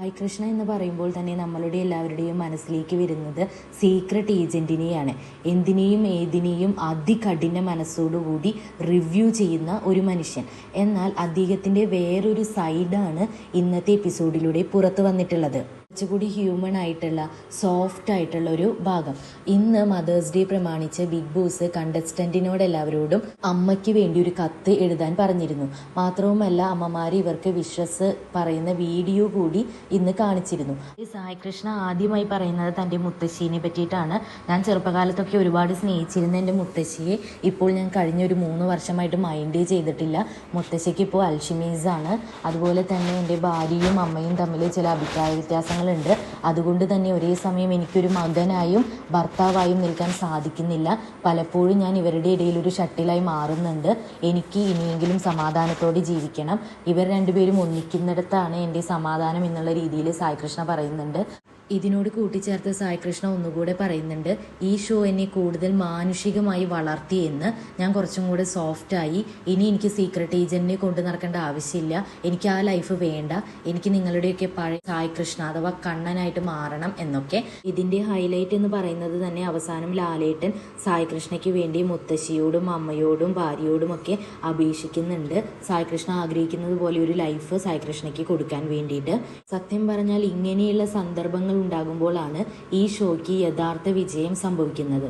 സായി കൃഷ്ണ എന്ന് പറയുമ്പോൾ തന്നെ നമ്മളുടെ എല്ലാവരുടെയും മനസ്സിലേക്ക് വരുന്നത് സീക്രട്ട് ഏജൻറ്റിനെയാണ്. എന്തിനേയും ഏതിനേയും അതികഠിന മനസ്സോടുകൂടി റിവ്യൂ ചെയ്യുന്ന ഒരു മനുഷ്യൻ. എന്നാൽ അദ്ദേഹത്തിൻ്റെ വേറൊരു സൈഡാണ് ഇന്നത്തെ എപ്പിസോഡിലൂടെ പുറത്തു വന്നിട്ടുള്ളത്. കുറച്ചുകൂടി ഹ്യൂമൺ ആയിട്ടുള്ള സോഫ്റ്റ് ആയിട്ടുള്ള ഒരു ഭാഗം. ഇന്ന് മദേഴ്സ് ഡേ പ്രമാണിച്ച് ബിഗ് ബോസ് കണ്ടസ്റ്റൻറ്റിനോട് എല്ലാവരോടും അമ്മയ്ക്ക് വേണ്ടി ഒരു കത്ത് എഴുതാൻ പറഞ്ഞിരുന്നു. മാത്രവുമല്ല അമ്മമാർ ഇവർക്ക് വിശ്വസ് പറയുന്ന വീഡിയോ കൂടി ഇന്ന് കാണിച്ചിരുന്നു. സായി കൃഷ്ണ ആദ്യമായി പറയുന്നത് തൻ്റെ മുത്തശ്ശീനെ പറ്റിയിട്ടാണ്. ഞാൻ ചെറുപ്പകാലത്തൊക്കെ ഒരുപാട് സ്നേഹിച്ചിരുന്ന എൻ്റെ മുത്തശ്ശിയെ ഇപ്പോൾ ഞാൻ കഴിഞ്ഞ ഒരു 3 വർഷമായിട്ട് മൈൻഡേ ചെയ്തിട്ടില്ല. മുത്തശ്ശിക്ക് ഇപ്പോൾ അൽഷിമേഴ്സാണ്. അതുപോലെ തന്നെ എൻ്റെ ഭാര്യയും അമ്മയും തമ്മിൽ ചില അഭിപ്രായ വ്യത്യാസങ്ങൾ ഉണ്ട്. അതുകൊണ്ട് തന്നെ ഒരേ സമയം എനിക്കൊരു മകനായും ഭർത്താവായും നിൽക്കാൻ സാധിക്കുന്നില്ല. പലപ്പോഴും ഞാൻ ഇവരുടെ ഇടയിൽ ഒരു ഷട്ടിലായി മാറുന്നുണ്ട്. എനിക്ക് ഇനിയെങ്കിലും സമാധാനത്തോടെ ജീവിക്കണം. ഇവർ രണ്ടുപേരും ഒന്നിക്കുന്നിടത്താണ് എൻ്റെ സമാധാനം എന്നുള്ള രീതിയിൽ സായി കൃഷ്ണ പറയുന്നുണ്ട്. ഇതിനോട് കൂട്ടിച്ചേർത്ത് സായി കൃഷ്ണ ഒന്നുകൂടെ പറയുന്നുണ്ട്, ഈ ഷോ എന്നെ കൂടുതൽ മാനുഷികമായി വളർത്തിയെന്ന്. ഞാൻ കുറച്ചും കൂടെ സോഫ്റ്റായി. ഇനി എനിക്ക് സീക്രട്ട് ഏജന്റിനെ കൊണ്ടു നടക്കേണ്ട ആവശ്യമില്ല. എനിക്ക് ആ ലൈഫ് വേണ്ട. എനിക്ക് നിങ്ങളുടെയൊക്കെ പഴയ സായി കൃഷ്ണ അഥവാ കണ്ണനായിട്ട് മാറണം എന്നൊക്കെ. ഇതിൻ്റെ ഹൈലൈറ്റ് എന്ന് പറയുന്നത് തന്നെ അവസാനം ലാലേട്ടൻ സായി കൃഷ്ണയ്ക്ക് വേണ്ടി മുത്തശ്ശിയോടും അമ്മയോടും ഭാര്യയോടും ഒക്കെ അപേക്ഷിക്കുന്നുണ്ട്. സായി കൃഷ്ണ ആഗ്രഹിക്കുന്നത് പോലെ ഒരു ലൈഫ് സായി കൃഷ്ണയ്ക്ക് കൊടുക്കാൻ വേണ്ടിയിട്ട്. സത്യം പറഞ്ഞാൽ ഇങ്ങനെയുള്ള സന്ദർഭങ്ങൾ ഉണ്ടാകുമ്പോഴാണ് ഈ ഷോയ്ക്ക് യഥാർത്ഥ വിജയം സംഭവിക്കുന്നത്.